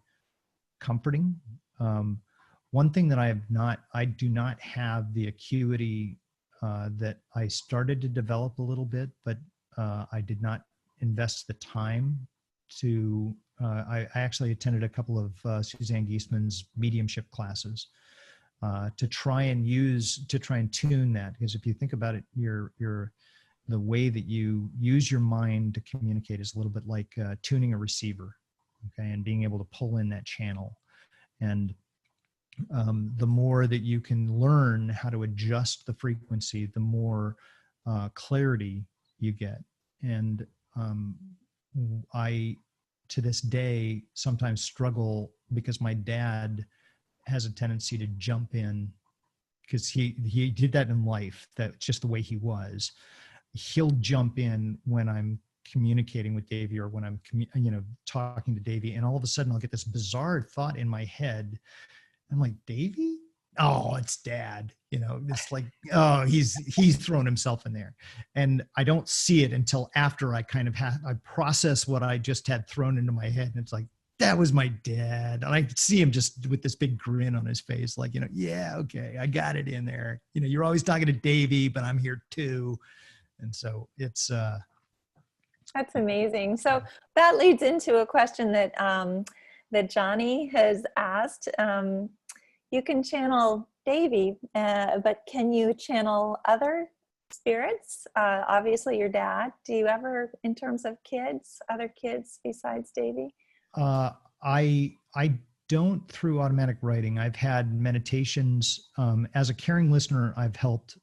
comforting. One thing that I do not have the acuity that I started to develop a little bit, but I did not invest the time to, I actually attended a couple of Suzanne Gieseman's mediumship classes to try and tune that. Because if you think about it, the way that you use your mind to communicate is a little bit like tuning a receiver, okay, and being able to pull in that channel. And the more that you can learn how to adjust the frequency, the more clarity you get. And I, to this day, sometimes struggle because my dad has a tendency to jump in, because he did that in life. That's just the way he was. He'll jump in when I'm communicating with Davy, or when I'm talking to Davy, and all of a sudden I'll get this bizarre thought in my head. I'm like, Davy? Oh, it's Dad. It's like, oh, he's thrown himself in there. And I don't see it until after I kind of I process what I just had thrown into my head. And it's like, that was my dad. And I see him just with this big grin on his face, like, yeah, okay, I got it in there. You're always talking to Davy, but I'm here too. And so it's that's amazing. So that leads into a question that that Johnny has asked. You can channel Davy, but can you channel other spirits? Obviously your dad. Do you ever, in terms of kids, other kids besides Davy? I don't through automatic writing. I've had meditations. As a caring listener, I've helped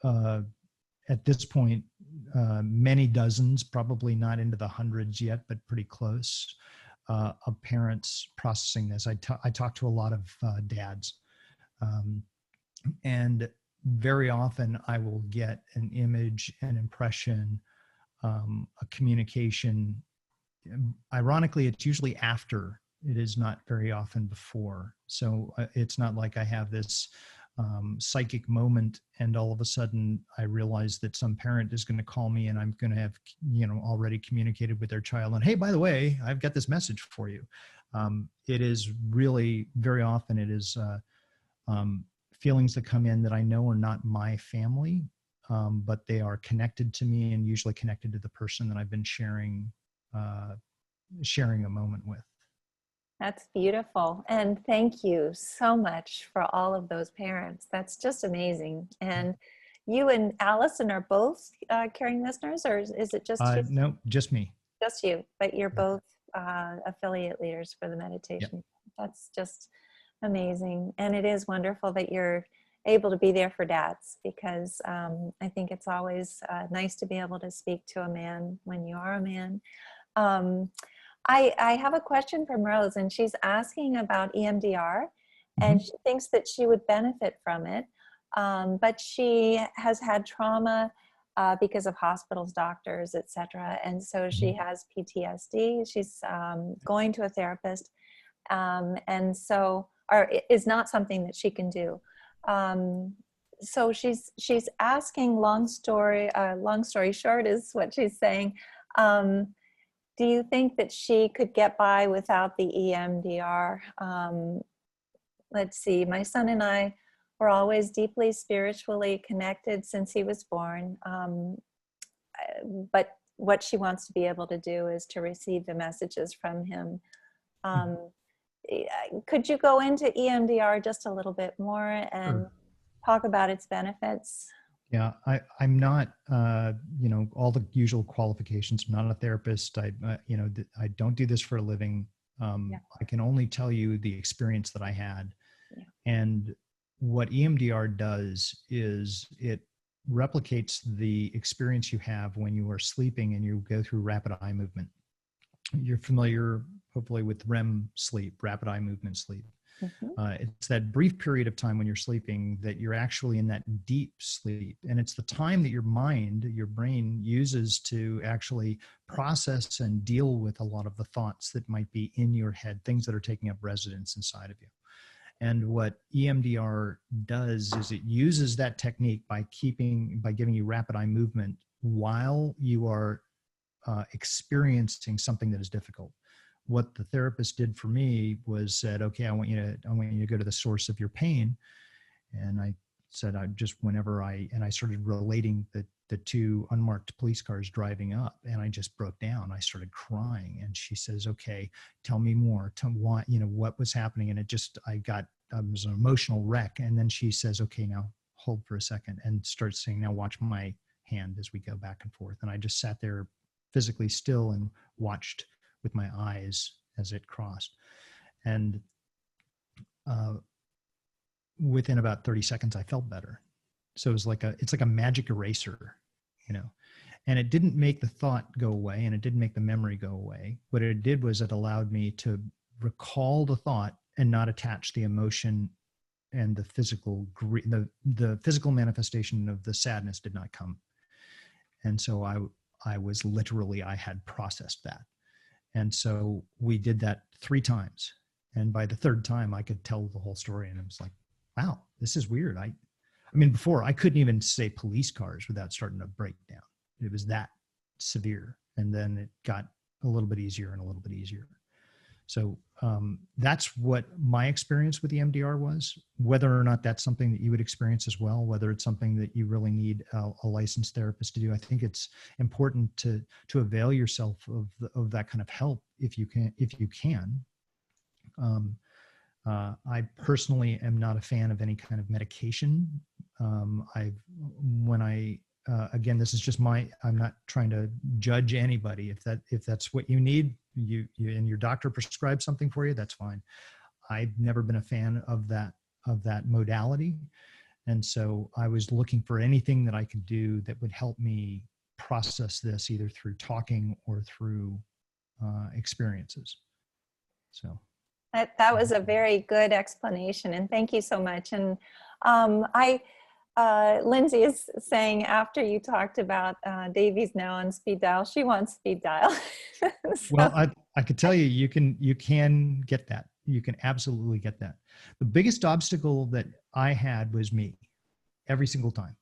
at this point many dozens, probably not into the hundreds yet, but pretty close, of parents processing this. I talk to a lot of dads, and very often I will get an image, an impression, a communication. Ironically, it's usually after. It is not very often before. So it's not like I have this psychic moment and all of a sudden I realize that some parent is going to call me and I'm going to have, already communicated with their child. And hey, by the way, I've got this message for you. It is really very often it is feelings that come in that I know are not my family, but they are connected to me and usually connected to the person that I've been sharing a moment with. That's beautiful. And thank you so much for all of those parents. That's just amazing. And you and Allison are both caring listeners, or is it just you? No, just me. Just you, but you're Yeah. both affiliate leaders for the meditation. Yep. That's just amazing. And it is wonderful that you're able to be there for dads, because I think it's always nice to be able to speak to a man when you are a man. I have a question from Rose, and she's asking about EMDR, and she thinks that she would benefit from it, but she has had trauma because of hospitals, doctors, etc. And so she has PTSD. She's going to a therapist, and so, or is not something that she can do. So she's asking, long story short is what she's saying. Do you think that she could get by without the EMDR? Let's see, my son and I were always deeply spiritually connected since he was born. But what she wants to be able to do is to receive the messages from him. Could you go into EMDR just a little bit more and talk about its benefits? Yeah, I'm not, all the usual qualifications. I'm not a therapist. I don't do this for a living. I can only tell you the experience that I had. Yeah. And what EMDR does is it replicates the experience you have when you are sleeping and you go through rapid eye movement. You're familiar, hopefully, with REM sleep, rapid eye movement sleep. It's that brief period of time when you're sleeping that you're actually in that deep sleep. And it's the time that your brain uses to actually process and deal with a lot of the thoughts that might be in your head, things that are taking up residence inside of you. And what EMDR does is it uses that technique by giving you rapid eye movement while you are experiencing something that is difficult. What the therapist did for me was said, okay, I want you to go to the source of your pain. And I said, I started relating the two unmarked police cars driving up, and I just broke down. I started crying, and she says, okay, tell me more. Tell me why, what was happening. And I was an emotional wreck. And then she says, okay, now hold for a second, and starts saying, now watch my hand as we go back and forth. And I just sat there physically still and watched with my eyes as it crossed. And within about 30 seconds, I felt better. So it's like a magic eraser, and it didn't make the thought go away, and it didn't make the memory go away. What it did was it allowed me to recall the thought and not attach the emotion, and the physical manifestation of the sadness did not come. And so I had processed that. And so we did that 3 times. And by the 3rd time, I could tell the whole story. And it was like, wow, this is weird. I mean, before I couldn't even say police cars without starting to break down. It was that severe. And then it got a little bit easier and a little bit easier. So that's what my experience with the EMDR was. Whether or not that's something that you would experience as well, whether it's something that you really need a licensed therapist to do, I think it's important to avail yourself of that kind of help if you can. I personally am not a fan of any kind of medication. Again, this is just I'm not trying to judge anybody. If that's what you need, you and your doctor prescribes something for you, that's fine. I've never been a fan of that modality. And so I was looking for anything that I could do that would help me process this, either through talking or through experiences. So that was a very good explanation, and thank you so much. And Lindsay is saying, after you talked about Davies now on speed dial, she wants speed dial. So. Well, I could tell you, you can get that. You can absolutely get that. The biggest obstacle that I had was me, every single time.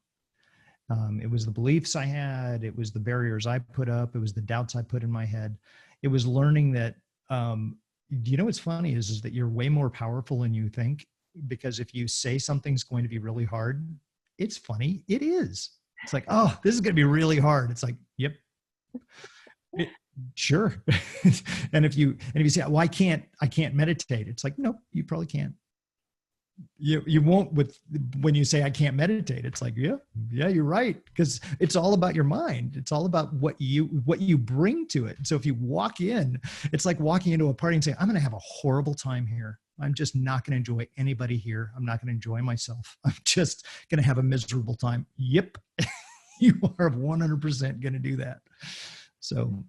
It was the beliefs I had. It was the barriers I put up. It was the doubts I put in my head. It was learning that, what's funny is that you're way more powerful than you think. because if you say something's going to be really hard, it's funny. It is. It's like, oh, this is going to be really hard. It's like, yep. Sure. And if you say, well, I can't meditate. It's like, nope, you probably can't. You won't when you say I can't meditate. It's like, yeah, you're right. Because it's all about your mind. It's all about what you bring to it. So if you walk in, it's like walking into a party and saying, I'm going to have a horrible time here. I'm just not going to enjoy anybody here. I'm not going to enjoy myself. I'm just going to have a miserable time. Yep. You are 100% going to do that. So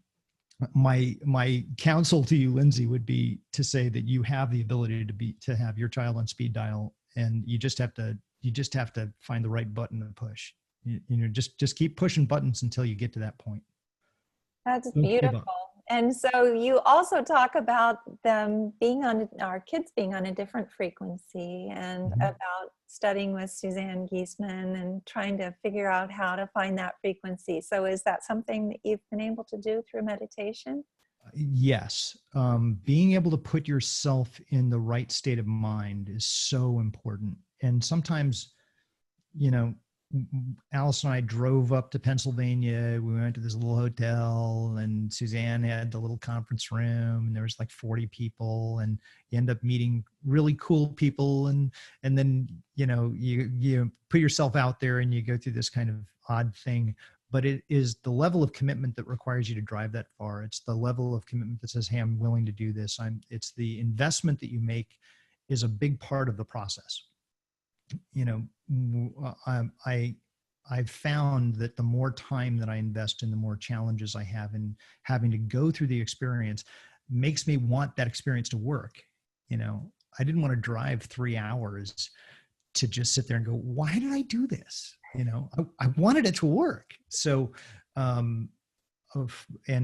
my counsel to you, Lindsay, would be to say that you have the ability to have your child on speed dial, and you just have to find the right button to push. Just keep pushing buttons until you get to that point. That's beautiful. And so you also talk about our kids being on a different frequency, and Mm-hmm. about studying with Suzanne Giesman and trying to figure out how to find that frequency. So is that something that you've been able to do through meditation? Yes. Being able to put yourself in the right state of mind is so important. And sometimes, Alison and I drove up to Pennsylvania. We went to this little hotel, and Suzanne had the little conference room, and there was like 40 people, and you end up meeting really cool people. And then, you put yourself out there and you go through this kind of odd thing, but it is the level of commitment that requires you to drive that far. It's the level of commitment that says, hey, I'm willing to do this. It's the investment that you make is a big part of the process. I've found that the more time that I invest in, the more challenges I have in having to go through the experience makes me want that experience to work. I didn't want to drive 3 hours to just sit there and go, why did I do this? I wanted it to work. So, and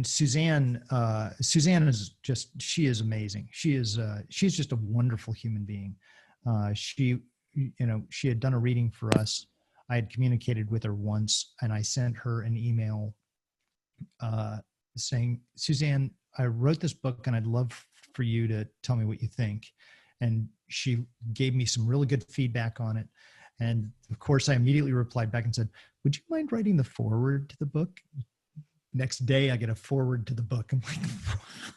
Suzanne is she is amazing. She's just a wonderful human being. She had done a reading for us. I had communicated with her once, and I sent her an email saying, Suzanne, I wrote this book and I'd love for you to tell me what you think. And she gave me some really good feedback on it. And of course, I immediately replied back and said, would you mind writing the foreword to the book? Next day, I get a forward to the book. I'm like,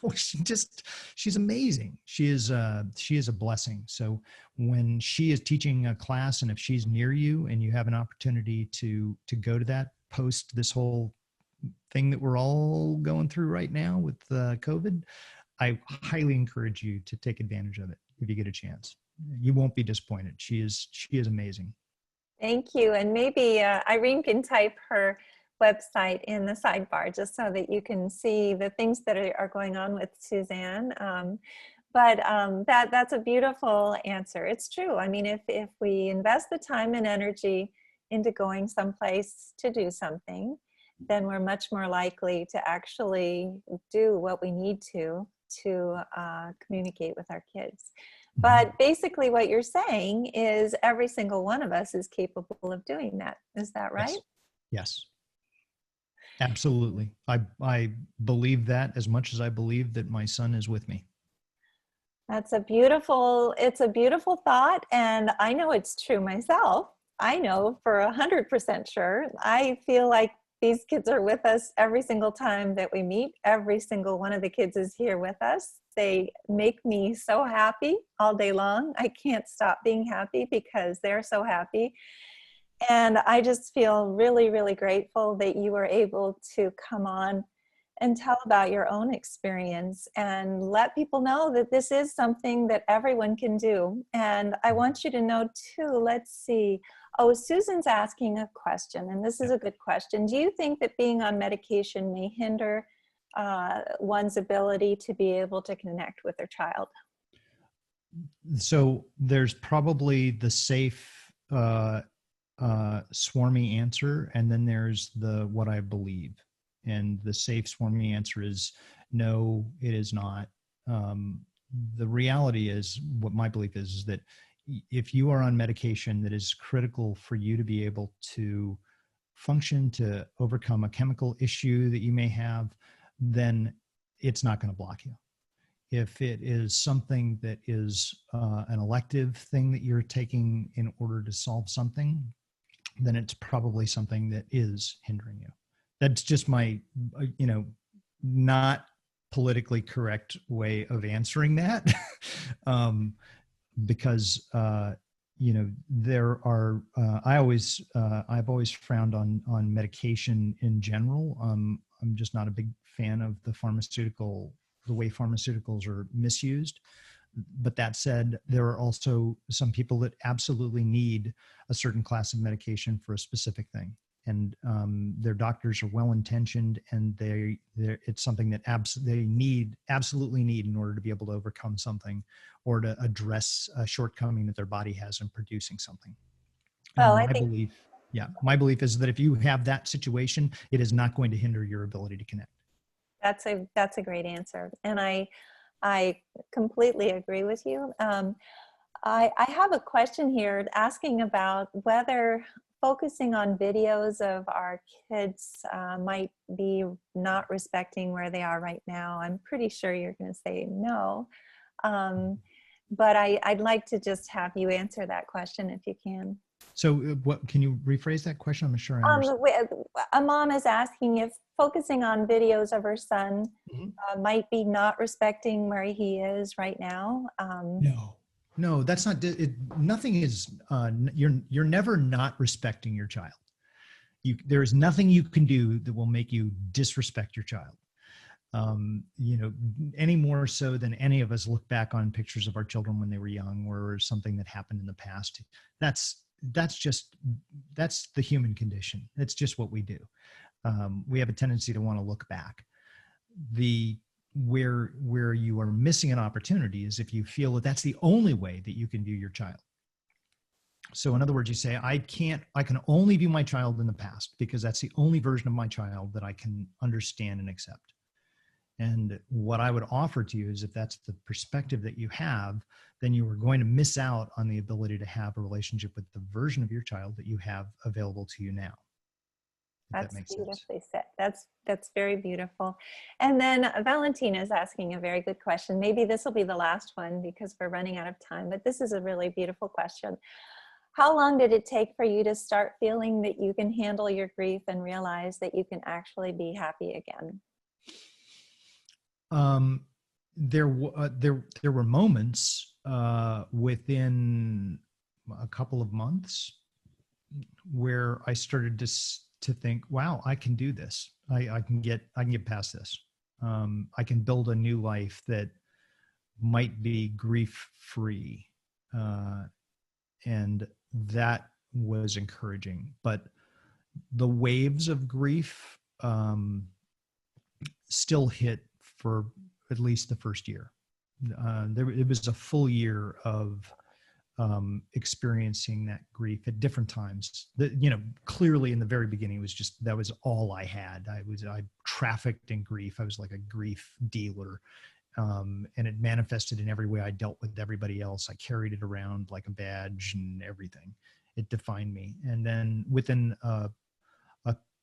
wow, she's amazing. She is a blessing. So when she is teaching a class, and if she's near you and you have an opportunity to go to that, post this whole thing that we're all going through right now with COVID, I highly encourage you to take advantage of it if you get a chance. You won't be disappointed. She is amazing. Thank you. And maybe Irene can type her website in the sidebar just so that you can see the things that are going on with Suzanne. But that's a beautiful answer. It's true. I mean, if we invest the time and energy into going someplace to do something, then we're much more likely to actually do what we need to communicate with our kids. But basically what you're saying is every single one of us is capable of doing that. Is that right? Yes. Absolutely. I believe that as much as I believe that my son is with me. It's a beautiful thought. And I know it's true myself. I know for 100% sure. I feel like these kids are with us every single time that we meet. Every single one of the kids is here with us. They make me so happy all day long. I can't stop being happy because they're so happy. And I just feel really, really grateful that you were able to come on and tell about your own experience and let people know that this is something that everyone can do. And I want you to know too, let's see. Oh, Susan's asking a question, and this is a good question. Do you think that being on medication may hinder one's ability to be able to connect with their child? So there's probably the safe, swarmy answer, and then there's the what I believe. And the safe, swarmy answer is no, it is not. The reality is, what my belief is that if you are on medication that is critical for you to be able to function, to overcome a chemical issue that you may have, then it's not going to block you. If it is something that is an elective thing that you're taking in order to solve something, then it's probably something that is hindering you. That's just my, not politically correct way of answering that. Because, there are, I've always frowned on medication in general. I'm just not a big fan of the way pharmaceuticals are misused. But that said, there are also some people that absolutely need a certain class of medication for a specific thing. And their doctors are well-intentioned, and it's something that they absolutely need in order to be able to overcome something or to address a shortcoming that their body has in producing something. Well, And I think my belief is that if you have that situation, it is not going to hinder your ability to connect. that's a great answer. And I completely agree with you. I have a question here asking about whether focusing on videos of our kids might be not respecting where they are right now. I'm pretty sure you're going to say no. But I'd like to just have you answer that question if you can. So what, can you rephrase that question? I'm not sure I understand. A mom is asking if focusing on videos of her son might be not respecting where he is right now. No, that's not it. Nothing is, you're never not respecting your child. There is nothing you can do that will make you disrespect your child. Any more so than any of us look back on pictures of our children when they were young or something that happened in the past. That's the human condition. That's just what we do. We have a tendency to want to look back. Where you are missing an opportunity is if you feel that that's the only way that you can view your child. So in other words, you say, I can only view my child in the past because that's the only version of my child that I can understand and accept. And what I would offer to you is if that's the perspective that you have, then you are going to miss out on the ability to have a relationship with the version of your child that you have available to you now. That's beautifully said. That's very beautiful. And then Valentina is asking a very good question. Maybe this will be the last one because we're running out of time, but this is a really beautiful question. How long did it take for you to start feeling that you can handle your grief and realize that you can actually be happy again? There were moments within a couple of months where I started to think, wow, I can do this. I can get past this. I can build a new life that might be grief-free. And that was encouraging. But the waves of grief still hit for at least the first year. It was a full year of experiencing that grief at different times. Clearly in the very beginning, that was all I had. I trafficked in grief. I was like a grief dealer. And it manifested in every way I dealt with everybody else. I carried it around like a badge and everything. It defined me. And then within a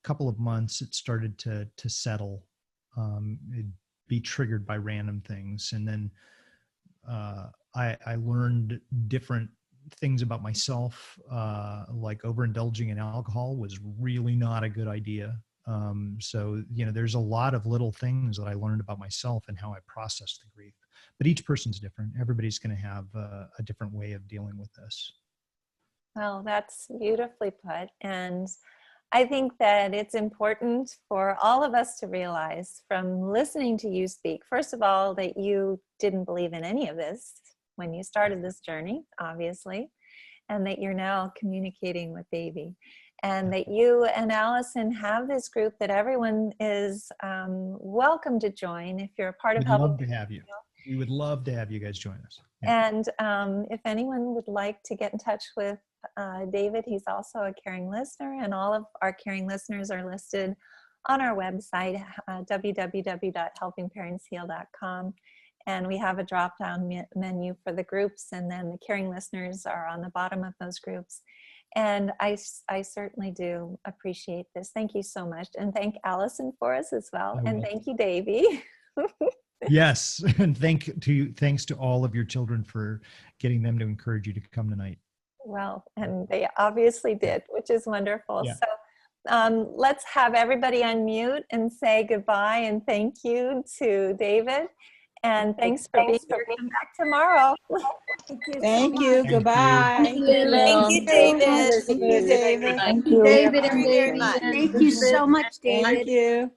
couple of months, it started to settle. It'd be triggered by random things. And then I learned different things about myself, like overindulging in alcohol was really not a good idea. So, there's a lot of little things that I learned about myself and how I process the grief, but each person's different. Everybody's going to have a different way of dealing with this. Well, that's beautifully put. And I think that it's important for all of us to realize from listening to you speak, first of all, that you didn't believe in any of this when you started this journey, obviously, and that you're now communicating with baby. And that you and Alison have this group that everyone is welcome to join if you're a part of We'd Helping. love to have you. We would love to have you guys join us. Yeah. And if anyone would like to get in touch with David, he's also a caring listener, and all of our caring listeners are listed on our website, www.helpingparentsheal.com. And we have a drop-down menu for the groups, and then the caring listeners are on the bottom of those groups. And I certainly do appreciate this. Thank you so much. And thank Alison for us as well. And thank you, Davey. Yes, and thanks to all of your children for getting them to encourage you to come tonight. Well, and they obviously did, which is wonderful. Yeah. So let's have everybody unmute and say goodbye and thank you to David. And thanks for being here. Come back tomorrow. Thank you. Thank Goodbye. Thank you. Thank you, David. Thank you, David. Thank you. David Thank and you very David. much. Thank you so much, Thank David. you.